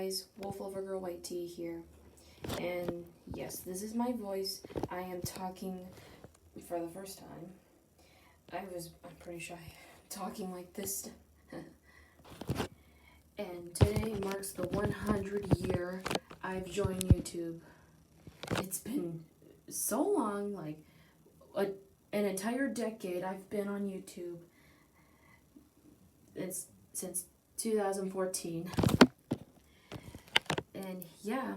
guys, Wolf Lover Girl White Tea here, and yes, this is my voice. I am talking for the first time. I'm pretty shy talking like this. And today marks the 100 year I've joined YouTube. It's been so long, like an entire decade I've been on YouTube. It's since 2014. And yeah,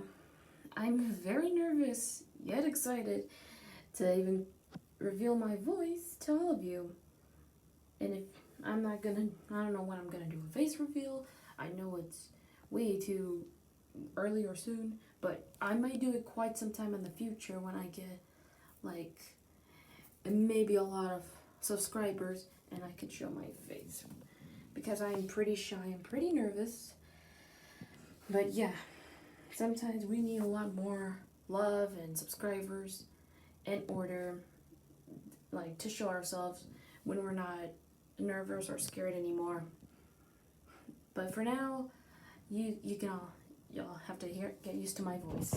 I'm very nervous yet excited to even reveal my voice to all of you. And if I don't know when I'm gonna do a face reveal. I know it's way too early or soon, but I might do it quite some time in the future when I get like maybe a lot of subscribers and I can show my face. Because I'm pretty shy and pretty nervous. But yeah, sometimes we need a lot more love and subscribers in order like to show ourselves when we're not nervous or scared anymore. But for now, y'all have to get used to my voice.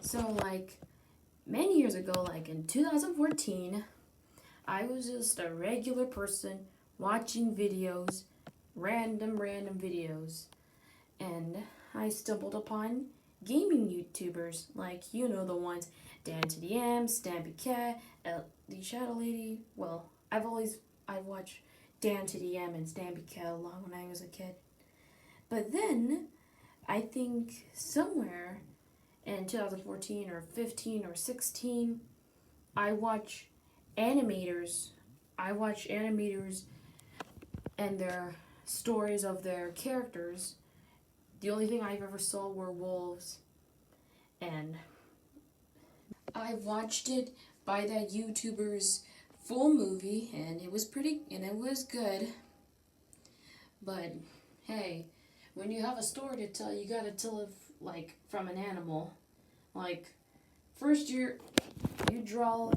So like many years ago, like in 2014, I was just a regular person watching videos, random videos, and I stumbled upon gaming YouTubers, like you know the ones, Dan to the M, Stampy Cat, the Shadow Lady. Well, I've watched Dan to the M and Stampy Cat a lot when I was a kid. But then, I think somewhere in 2014 or 15 or 16, I watch animators and their stories of their characters. The only thing I've ever saw were wolves, and I watched it by that YouTuber's full movie, and it was good. But hey, when you have a story to tell, you gotta tell it like from an animal. Like first you draw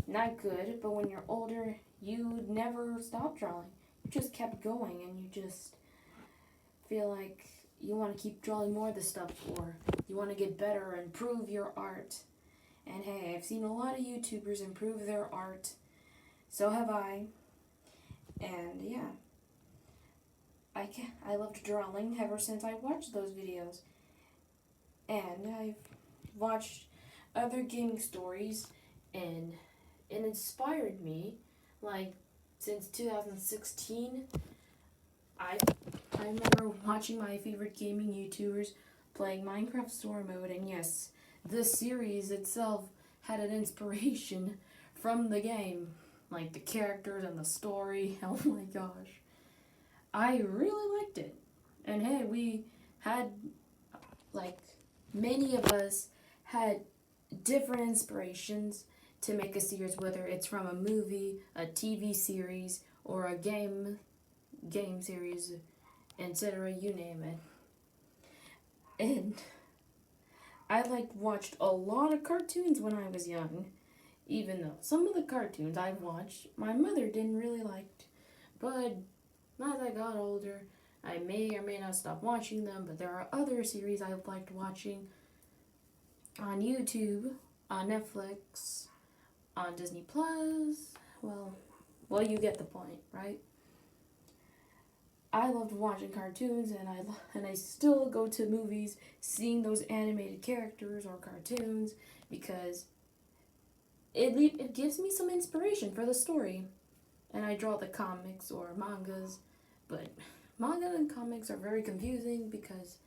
not good, but when you're older, you never stop drawing. You just kept going, and you just feel like you want to keep drawing more of this stuff, or you want to get better and improve your art. And hey, I've seen a lot of YouTubers improve their art. So have I. And yeah, I loved drawing ever since I watched those videos. And I've watched other gaming stories, and it inspired me. Like since 2016, I remember watching my favorite gaming YouTubers playing Minecraft Story Mode, and yes, the series itself had an inspiration from the game. Like the characters and the story, oh my gosh. I really liked it. And hey, we had, like, many of us had different inspirations to make a series, whether it's from a movie, a TV series, or a game series, etc., you name it. And I watched a lot of cartoons when I was young, even though some of the cartoons I watched my mother didn't really like. But as I got older, I may or may not stop watching them, but there are other series I liked watching on YouTube, on Netflix, on Disney Plus. Well, you get the point, right? I loved watching cartoons, and I still go to movies, seeing those animated characters or cartoons, because it gives me some inspiration for the story. And I draw the comics or mangas, but manga and comics are very confusing because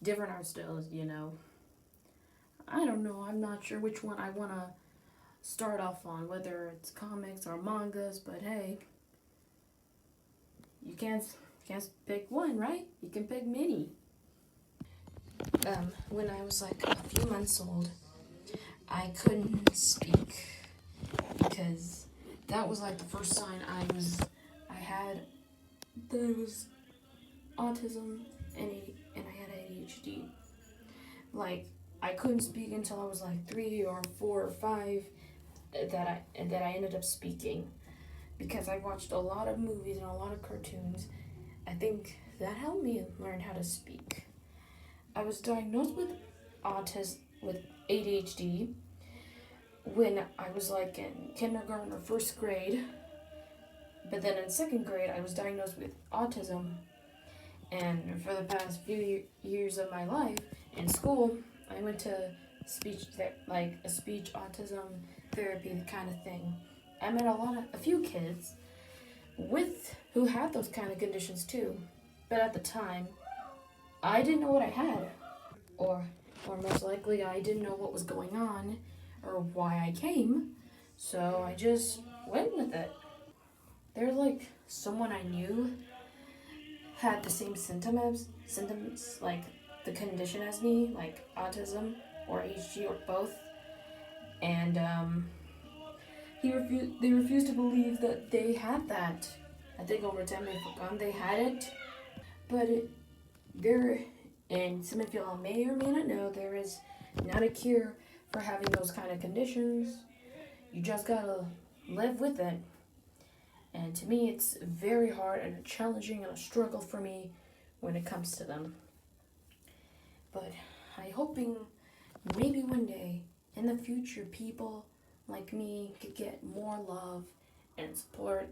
different art styles, you know. I don't know, I'm not sure which one I want to start off on, whether it's comics or mangas, but hey, you can't pick one, right? You can pick many. When I was like a few months old, I couldn't speak because that was like the first sign I had that it was autism and I had ADHD. Like I couldn't speak until I was like 3 or 4 or 5 that I ended up speaking because I watched a lot of movies and a lot of cartoons. I think that helped me learn how to speak. I was diagnosed with autism, with ADHD, when I was like in kindergarten or first grade. But then in second grade, I was diagnosed with autism. And for the past few years of my life in school, I went to like a speech autism therapy kind of thing. I met a few kids who had those kind of conditions too. But at the time, I didn't know what I had, or most likely I didn't know what was going on or why I came. So I just went with it. There's like someone I knew had the same symptoms like the condition as me, like autism or ADHD or both, and they refused to believe that they had that. I think over time they forgot they had it, but and some of y'all may or may not know, there is not a cure for having those kind of conditions. You just gotta live with it. And to me, it's very hard and challenging and a struggle for me when it comes to them. But I'm hoping maybe one day in the future, people like me could get more love and support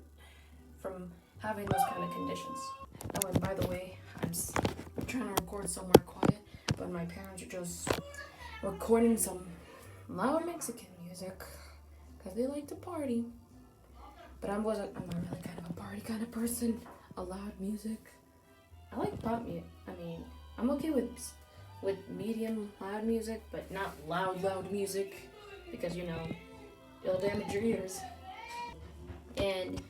from having those kind of conditions. Oh, and by the way, I'm trying to record somewhere quiet, but my parents are just recording some loud Mexican music because they like to party. But I'm not really kind of a party kind of person. A loud music. I like pop music. I mean, I'm okay with medium loud music, but not loud music, because it'll damage your ears. And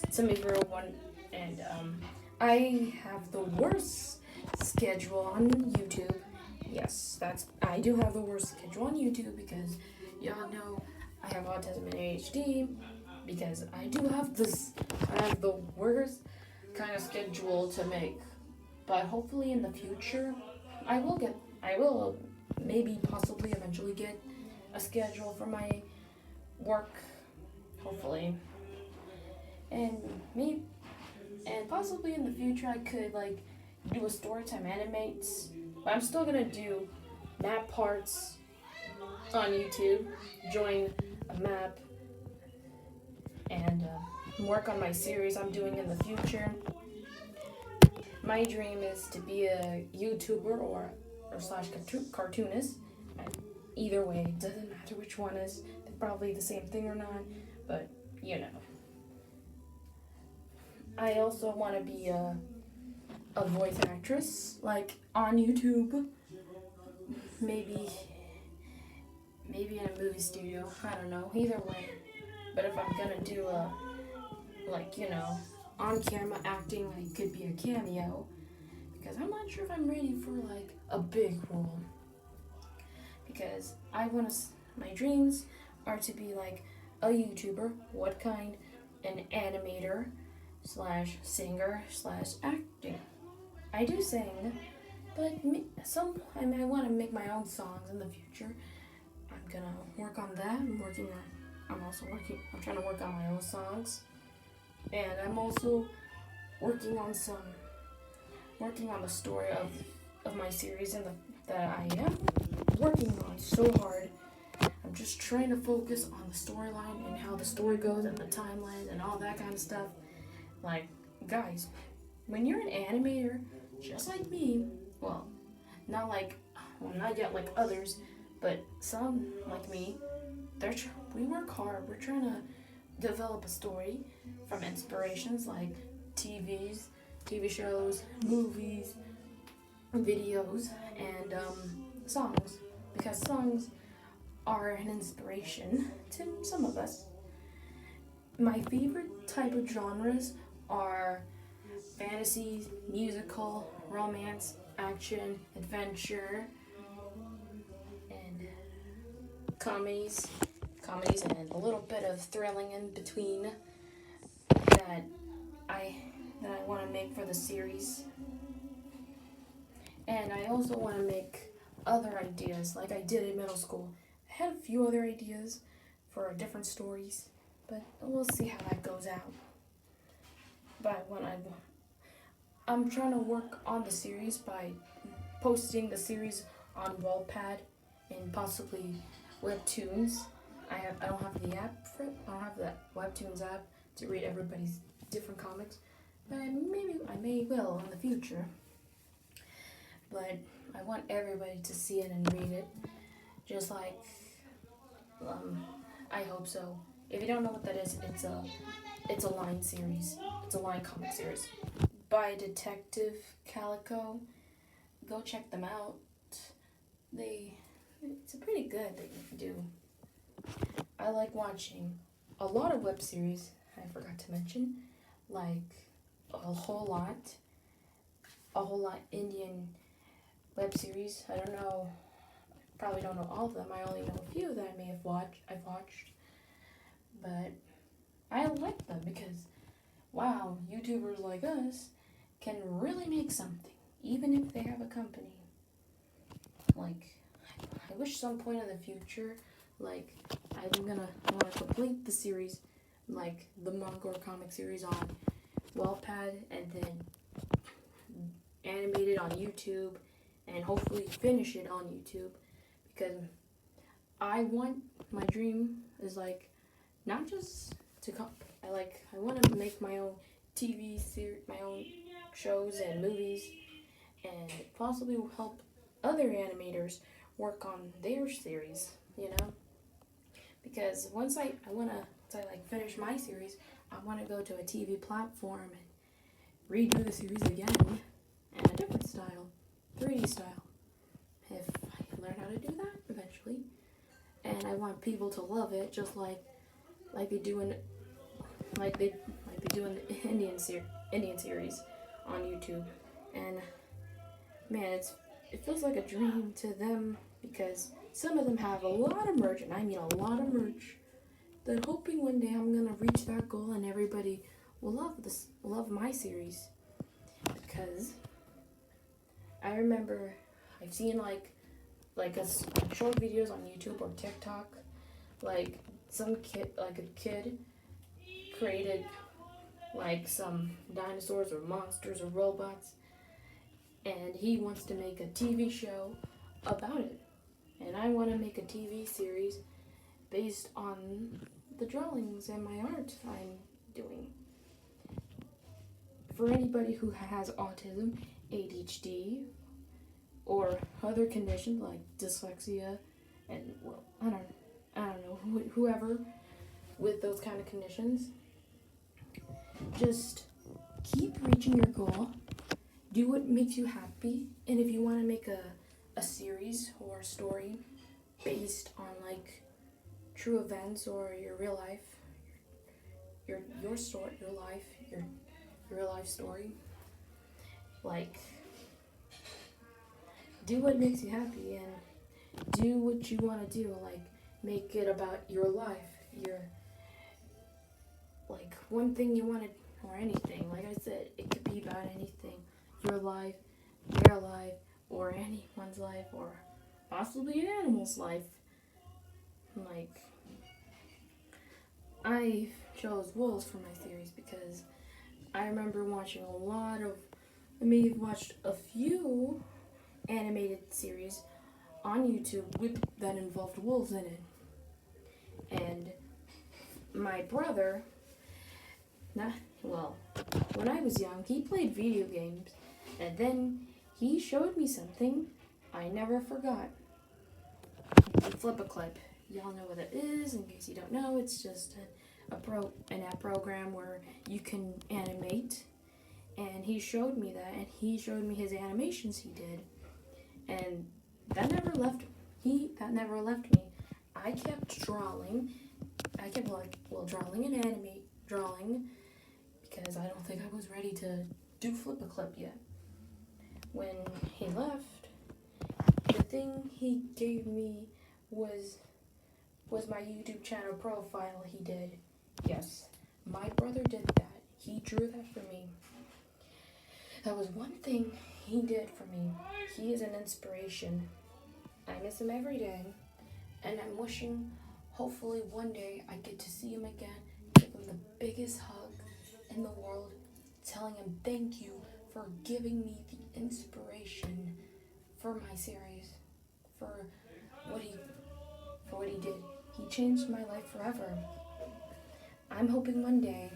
some of you are wondering, and I have the worst schedule on YouTube. Yes, I do have the worst schedule on YouTube because y'all know I have autism and ADHD. Because I have the worst kind of schedule to make. But hopefully in the future, I will maybe possibly eventually get a schedule for my work, hopefully. And possibly in the future I could like do a storytime animates. But I'm still gonna do map parts on YouTube, join a map, and work on my series I'm doing in the future. My dream is to be a YouTuber or slash cartoonist. Either way, it doesn't matter which one is. They're probably the same thing or not, but I also want to be a voice actress, like on YouTube. Maybe in a movie studio. I don't know. Either way. But if I'm gonna do on camera acting, it could be a cameo, because I'm not sure if I'm ready for like a big role. Because my dreams are to be like a YouTuber. What kind? An animator slash singer slash acting. I do sing, but I want to make my own songs in the future. I'm gonna work on that. I'm trying to work on my own songs, and I'm also working on the story of my series that I am working on so hard. I'm just trying to focus on the storyline and how the story goes and the timeline and all that kind of stuff. Like, guys, when you're an animator, just like me, not yet like others, but some like me, we work hard. We're trying to develop a story from inspirations like TV shows, movies, videos, and songs. Because songs are an inspiration to some of us. My favorite type of genres are fantasy, musical, romance, action, adventure, and comedies, and a little bit of thrilling in between that I want to make for the series. And I also want to make other ideas like I did in middle school. I had a few other ideas for different stories, but we'll see how that goes out. But I'm trying to work on the series by posting the series on Wattpad and possibly Webtoons. I don't have the app for it. I don't have the Webtoons app to read everybody's different comics, but maybe I may will in the future. But I want everybody to see it and read it, just like I hope so. If you don't know what that is, it's a line series. It's a line comic series by Detective Calico. Go check them out. It's pretty good that you can do. I like watching a lot of web series. I forgot to mention, like a whole lot Indian web series. I don't know. Probably don't know all of them. I only know a few that I've watched, but I like them because, wow, YouTubers like us can really make something, even if they have a company. Like, I wish some point in the future, like, I want to complete the series, like the manga or comic series on Wattpad, and then animate it on YouTube, and hopefully finish it on YouTube, because my dream is like, not just to I want to make my own TV series, my own shows and movies, and possibly help other animators work on their series, because once I finish my series, I want to go to a TV platform and redo the series again in a different style, 3D style, if I learn how to do that eventually. And I want people to love it, just like they do in the Indian series on YouTube. And man, it feels like a dream to them, because some of them have a lot of merch, and I mean a lot of merch. That hoping one day I'm gonna reach that goal and everybody will love my series, because I remember I've seen like short videos on YouTube or TikTok, like a kid created like some dinosaurs or monsters or robots, and he wants to make a TV show about it. And I want to make a TV series based on the drawings and my art I'm doing. For anybody who has autism, ADHD, or other conditions like dyslexia, and I don't know, whoever with those kind of conditions, just keep reaching your goal. Do what makes you happy, and if you want to make a series or a story based on like true events or your real life, your story, your real life story, like, do what makes you happy and do what you want to do. Like, make it about your life, your like one thing you wanted, or anything. Like I said, it could be about anything. Your life, their life, or anyone's life, or possibly an animal's life. Like, I chose wolves for my series because I remember watching I may have watched a few animated series on YouTube that involved wolves in it. And my brother, when I was young, he played video games, and then he showed me something I never forgot. Flip a clip. Y'all know what it is. In case you don't know, it's just an app program where you can animate. And he showed me that, and he showed me his animations he did, and that never left me. I kept drawing. Drawing and drawing, because I don't think I was ready to do flip a clip yet. When he left, the thing he gave me was my YouTube channel profile he did. Yes, my brother did that. He drew that for me. That was one thing he did for me. He is an inspiration. I miss him every day, and I'm wishing, hopefully one day, I get to see him again, give him the biggest hug in the world, telling him thank you for giving me the inspiration for my series, for what he did. He changed my life forever. I'm hoping one day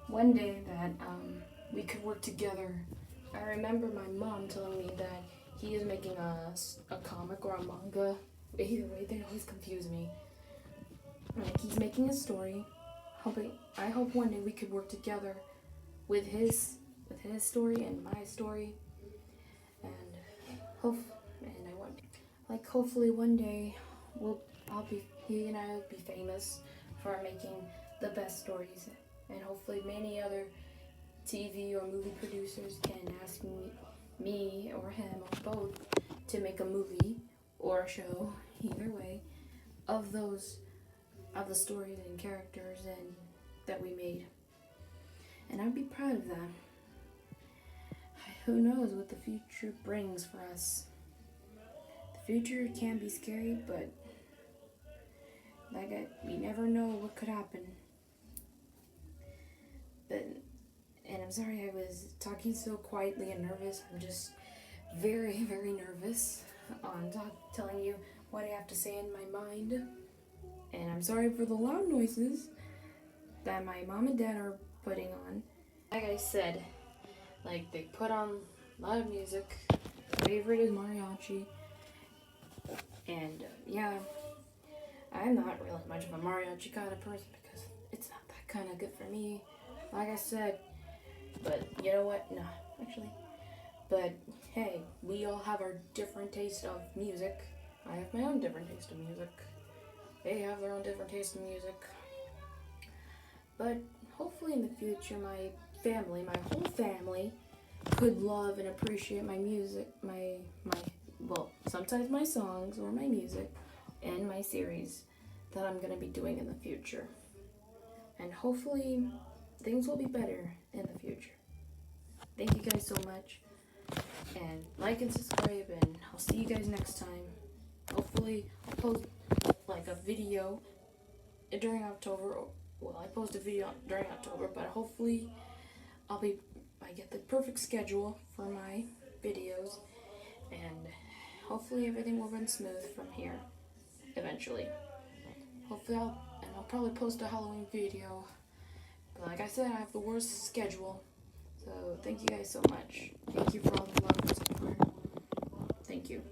that we could work together. I remember my mom telling me that he is making a comic or a manga. Either way, they always confuse me. Like, he's making a story. I hope one day we could work together with his story and my story, and hopefully one day he and I will be famous for making the best stories, and hopefully many other TV or movie producers can ask me or him or both to make a movie or a show, either way, of the stories and characters and that we made. And I'd be proud of that. Who knows what the future brings for us? The future can be scary, but we never know what could happen. And I'm sorry I was talking so quietly and nervous. I'm just very, very nervous on telling you what I have to say in my mind. And I'm sorry for the loud noises that my mom and dad are putting on. Like I said, they put on a lot of music. My favorite is mariachi. And yeah, I'm not really much of a mariachi kind of person because it's not that kind of good for me, like I said. But you know what? No, actually. But hey, we all have our different taste of music. I have my own different taste of music. They have their own different taste in music. But hopefully in the future, my whole family, could love and appreciate my music, sometimes my songs or my music, and my series that I'm going to be doing in the future. And hopefully things will be better in the future. Thank you guys so much. And like and subscribe, and I'll see you guys next time. Hopefully I'll post a video during October. Well, I post a video during October, but hopefully I get the perfect schedule for my videos, and hopefully everything will run smooth from here eventually. Hopefully I'll probably post a Halloween video. But like I said, I have the worst schedule. So thank you guys so much. Thank you for all the love and support. Thank you.